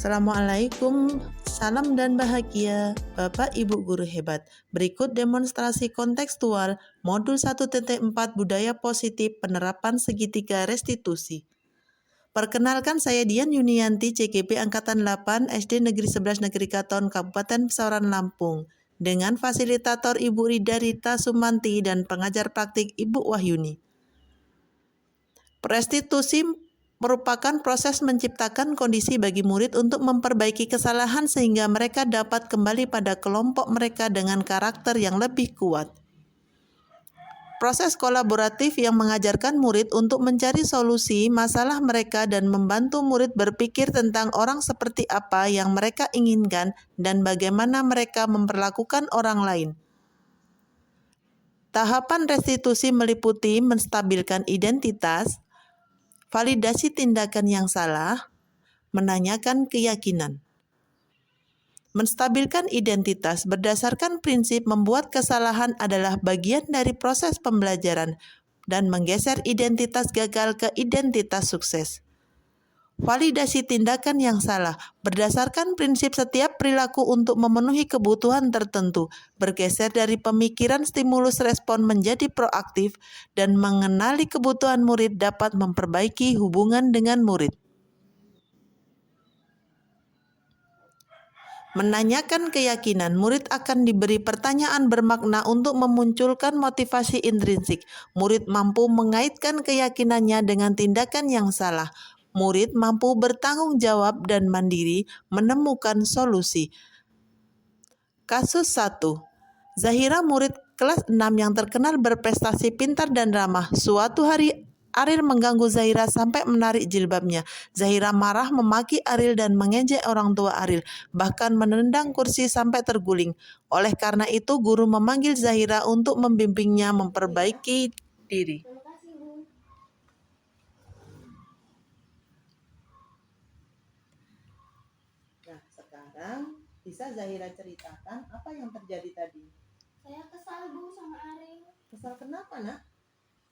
Assalamualaikum, salam dan bahagia, Bapak Ibu Guru hebat. Berikut demonstrasi kontekstual Modul 1.4 Budaya Positif Penerapan Segitiga Restitusi. Perkenalkan, saya Dian Yunianti, CGP Angkatan 8, SD Negeri 11 Negeri Katon, Kabupaten Pesauran, Lampung, dengan fasilitator Ibu Rida Rita Sumanti dan pengajar praktik Ibu Wahyuni. Restitusi merupakan proses menciptakan kondisi bagi murid untuk memperbaiki kesalahan sehingga mereka dapat kembali pada kelompok mereka dengan karakter yang lebih kuat. Proses kolaboratif yang mengajarkan murid untuk mencari solusi masalah mereka dan membantu murid berpikir tentang orang seperti apa yang mereka inginkan dan bagaimana mereka memperlakukan orang lain. Tahapan restitusi meliputi menstabilkan identitas, validasi tindakan yang salah, menanyakan keyakinan. Menstabilkan identitas berdasarkan prinsip membuat kesalahan adalah bagian dari proses pembelajaran dan menggeser identitas gagal ke identitas sukses. Validasi tindakan yang salah berdasarkan prinsip setiap perilaku untuk memenuhi kebutuhan tertentu, bergeser dari pemikiran stimulus respon menjadi proaktif dan mengenali kebutuhan murid dapat memperbaiki hubungan dengan murid. Menanyakan keyakinan, murid akan diberi pertanyaan bermakna untuk memunculkan motivasi intrinsik. Murid mampu mengaitkan keyakinannya dengan tindakan yang salah. Murid mampu bertanggung jawab dan mandiri menemukan solusi. Kasus 1. Zahira, murid kelas 6 yang terkenal berprestasi pintar dan ramah. Suatu hari Ariel mengganggu Zahira sampai menarik jilbabnya. Zahira marah memaki Ariel dan mengejek orang tua Ariel, bahkan menendang kursi sampai terguling. Oleh karena itu, guru memanggil Zahira untuk membimbingnya memperbaiki diri. Nah, sekarang bisa Zahira ceritakan apa yang terjadi tadi? Saya kesal, Bu, sama Ariel. Kesal kenapa, Nak?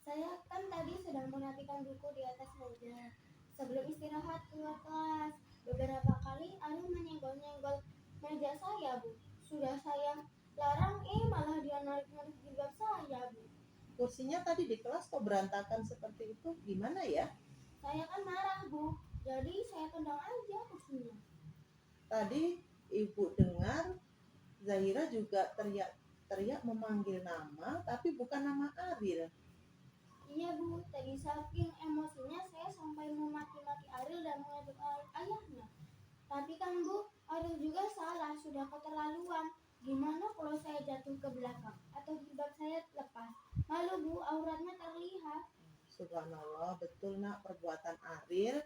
Saya kan tadi sedang menatikan buku di atas meja. Sebelum istirahat keluar kelas, beberapa kali Ariel menyenggol-nyenggol meja saya, Bu. Sudah saya larang, malah dia narik-narik jilbab saya, Bu. Kursinya tadi di kelas kok berantakan seperti itu? Gimana ya? Saya kan marah, Bu. Jadi saya tendang aja kursinya. Tadi Ibu dengar Zahira juga teriak memanggil nama, tapi bukan nama Ariel. Iya, Bu, tadi saking emosinya saya sampai memaki-maki Ariel dan mengejek ayahnya. Tapi kan, Bu, Ariel juga salah, sudah keterlaluan. Gimana kalau saya jatuh ke belakang atau jilbab saya lepas? Malu, Bu, auratnya terlihat. Subhanallah, betul, Nak, perbuatan Ariel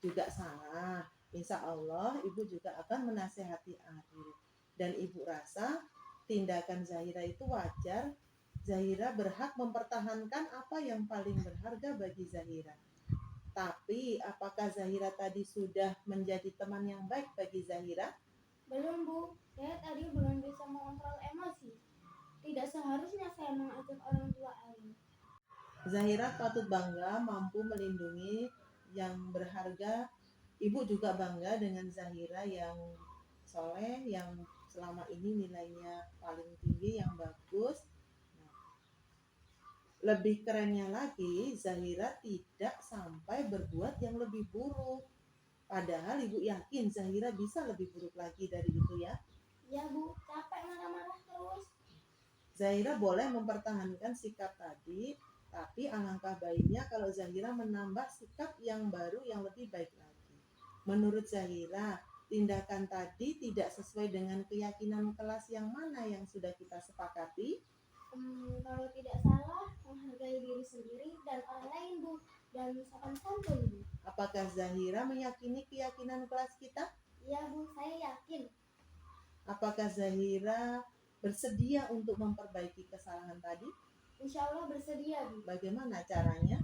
juga salah. Insya Allah Ibu juga akan menasehati Ariel. Dan Ibu rasa tindakan Zahira itu wajar. Zahira berhak mempertahankan apa yang paling berharga bagi Zahira. Tapi apakah Zahira tadi sudah menjadi teman yang baik bagi Zahira? Belum, Bu. Saya tadi belum bisa mengontrol emosi. Tidak seharusnya saya mengajak orang tua Ariel. Zahira patut bangga mampu melindungi yang berharga. Ibu juga bangga dengan Zahira yang soleh, yang selama ini nilainya paling tinggi, yang bagus. Lebih kerennya lagi, Zahira tidak sampai berbuat yang lebih buruk. Padahal Ibu yakin Zahira bisa lebih buruk lagi dari itu ya. Ya, Bu, capek marah-marah terus. Zahira boleh mempertahankan sikap tadi, tapi alangkah baiknya kalau Zahira menambah sikap yang baru yang lebih baik lagi. Menurut Zahira, tindakan tadi tidak sesuai dengan keyakinan kelas yang mana yang sudah kita sepakati? Kalau tidak salah, menghargai diri sendiri dan orang lain, Bu, dan sopan santun, Bu. Apakah Zahira meyakini keyakinan kelas kita? Iya, Bu, saya yakin. Apakah Zahira bersedia untuk memperbaiki kesalahan tadi? Insya Allah bersedia, Bu. Bagaimana caranya?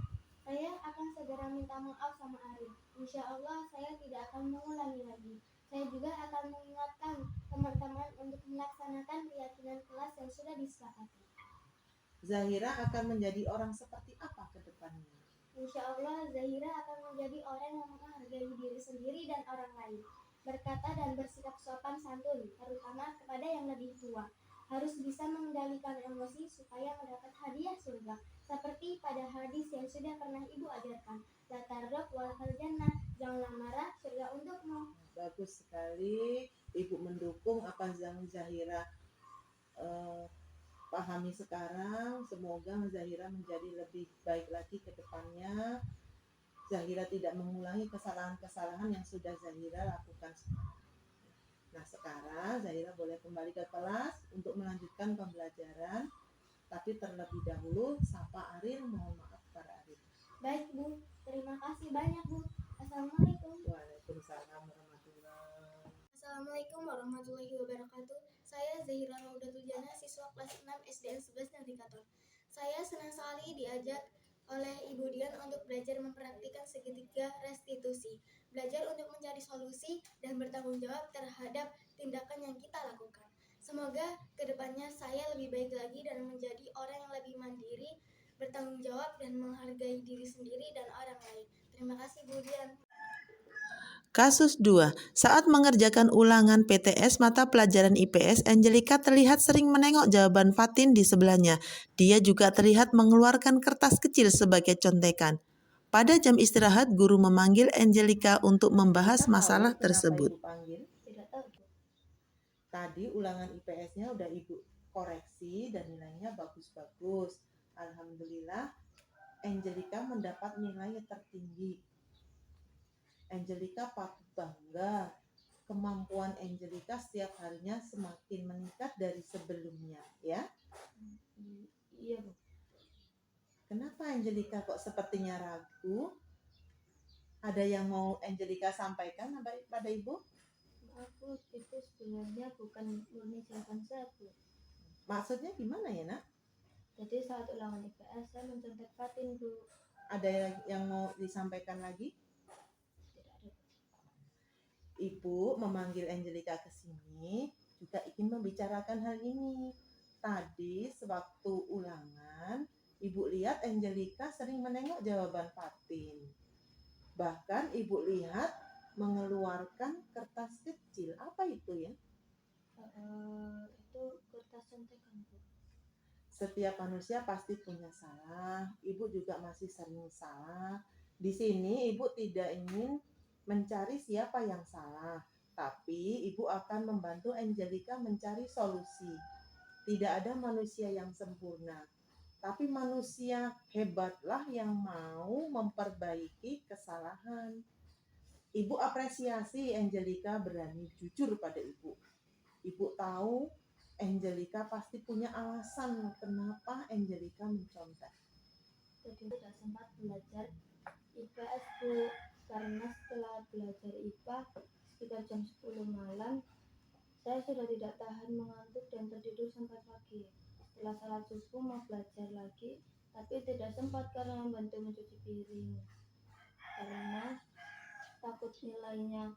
Saya akan segera minta maaf sama Ariel. Insya Allah saya tidak akan mengulangi lagi. Saya juga akan mengingatkan teman-teman untuk melaksanakan keyakinan kelas yang sudah disepakati. Zahira akan menjadi orang seperti apa ke depannya? Insya Allah Zahira akan menjadi orang yang menghargai diri sendiri dan orang lain. berkata dan bersikap sopan santun, terutama kepada yang lebih tua. Harus bisa mengendalikan emosi supaya mendapat hadiah surga. Seperti pada hadis yang sudah pernah Ibu ajarkan. La tardab wal jannah, janganlah marah, surga untukmu. Bagus sekali, Ibu mendukung apa yang Zahira pahami sekarang. Semoga Zahira menjadi lebih baik lagi ke depannya. Zahira tidak mengulangi kesalahan-kesalahan yang sudah Zahira lakukan. Nah, sekarang Zahira boleh kembali ke kelas untuk melanjutkan pembelajaran. Tapi terlebih dahulu, sapa Aril, mohon maaf para Aril. Baik Bu, terima kasih banyak Bu. Assalamualaikum. Waalaikumsalam warahmatullahi. Assalamualaikum warahmatullahi wabarakatuh. Saya Zahira Raudatul Jannah, siswa kelas 6 SDN 11 Negeri Katon. Saya senang sekali diajak oleh Ibu Dian untuk belajar mempraktikkan segitiga restitusi. Belajar untuk mencari solusi dan bertanggung jawab terhadap tindakan yang kita lakukan. Semoga kedepannya saya lebih baik lagi dan menjadi orang yang lebih mandiri, bertanggung jawab dan menghargai diri sendiri dan orang lain. Terima kasih Bu Dian. Kasus 2. Saat mengerjakan ulangan PTS mata pelajaran IPS, Angelika terlihat sering menengok jawaban Fatin di sebelahnya. Dia juga terlihat mengeluarkan kertas kecil sebagai contekan. Pada jam istirahat, guru memanggil Angelika untuk membahas masalah tersebut. Tidak tahu Bu. Tadi ulangan IPS-nya udah Ibu koreksi dan nilainya bagus-bagus. Alhamdulillah, Angelika mendapat nilai tertinggi. Angelika patut bangga. Kemampuan Angelika setiap harinya semakin meningkat dari sebelumnya, ya. Iya Bu. Kenapa Angelika kok sepertinya ragu? Ada yang mau Angelika sampaikan pada Ibu? Maaf Bu, itu sebenarnya bukan murni jawaban saya Bu. Maksudnya gimana ya, Nak? Jadi saat ulangan IPS saya mencontek Fatin Bu. Ada yang mau disampaikan lagi? Tidak ada Bu. Ibu memanggil Angelika ke sini juga ingin membicarakan hal ini. Tadi sewaktu ulangan, Ibu lihat Angelika sering menengok jawaban Fatin. Bahkan Ibu lihat mengeluarkan kertas kecil. Apa itu ya? Itu kertas contekan Bu. Setiap manusia pasti punya salah. Ibu juga masih sering salah. Di sini Ibu tidak ingin mencari siapa yang salah, tapi Ibu akan membantu Angelika mencari solusi. Tidak ada manusia yang sempurna, tapi manusia hebatlah yang mau memperbaiki kesalahan. Ibu apresiasi Angelika berani jujur pada Ibu. Ibu tahu Angelika pasti punya alasan kenapa Angelika mencontek. Jadi tidak sempat belajar IPS Bu, karena setelah belajar IPA sekitar jam 10 malam saya sudah tidak tahan mengantuk dan tertidur sampai pagi. Setelah salat subuh mau belajar lagi, tapi tidak sempat karena membantu mencuci piring. Karena takut nilainya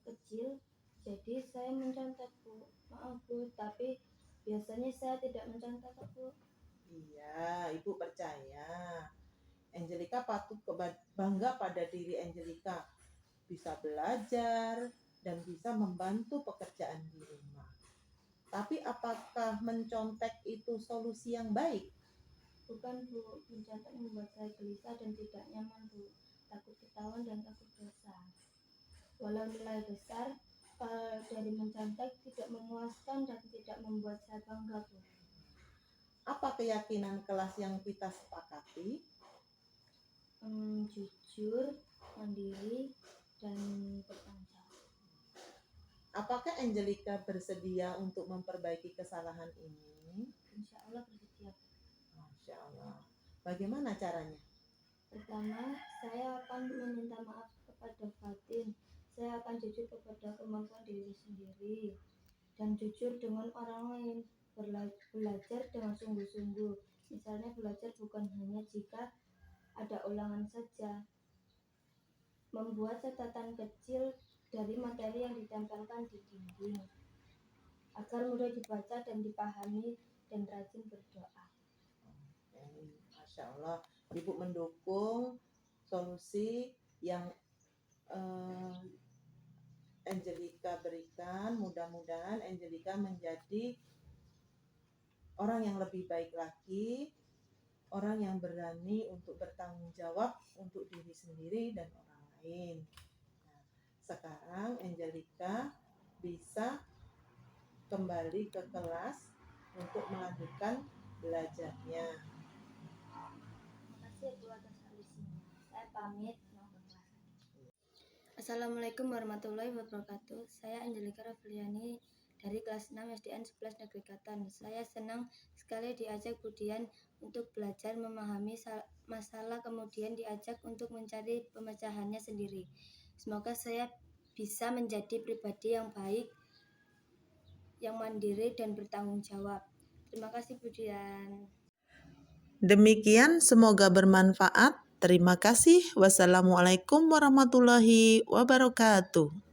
kecil, jadi saya mencontek Bu. Maaf Bu, tapi biasanya saya tidak mencontek Bu. Iya, Ibu percaya. Angelika patut bangga pada diri Angelika. Bisa belajar dan bisa membantu pekerjaan di rumah. Tapi apakah mencontek itu solusi yang baik? Bukan Bu, mencontek membuat saya gelisah dan tidak nyaman Bu. Takut ketahuan dan takut dosa. Walau nilai besar, dari mencontek tidak memuaskan dan tidak membuat saya bangga Bu. Apa keyakinan kelas yang kita sepakati? Jujur, mandiri, dan bertanggung jawab. Apakah Angelika bersedia untuk memperbaiki kesalahan ini? Insya Allah bersedia. Masya Allah. Bagaimana caranya? Pertama, saya akan meminta maaf kepada Fatin. Saya akan jujur kepada kemampuan diri sendiri dan jujur dengan orang lain. Belajar dengan sungguh-sungguh. Misalnya belajar bukan hanya jika ada ulangan saja. Membuat catatan kecil dari materi yang ditempelkan di dinding agar mudah dibaca dan dipahami dan rajin berdoa. Masya Allah, Ibu mendukung solusi yang Angelika berikan. Mudah-mudahan Angelika menjadi orang yang lebih baik lagi, orang yang berani untuk bertanggung jawab untuk diri sendiri dan orang lain. Nah, sekarang Angelika bisa kembali ke kelas untuk melanjutkan belajarnya. Terima kasih Bu atas solusinya. Saya pamit mau ke kelas. Assalamualaikum warahmatullahi wabarakatuh. Saya Angelika Rafliani dari kelas 6 SDN 11 Negeri Katan. Saya senang sekali diajak Bu Dian untuk belajar memahami masalah, kemudian diajak untuk mencari pemecahannya sendiri. Semoga saya bisa menjadi pribadi yang baik, yang mandiri dan bertanggung jawab. Terima kasih Bu Dian. Demikian, semoga bermanfaat. Terima kasih. Wassalamualaikum warahmatullahi wabarakatuh.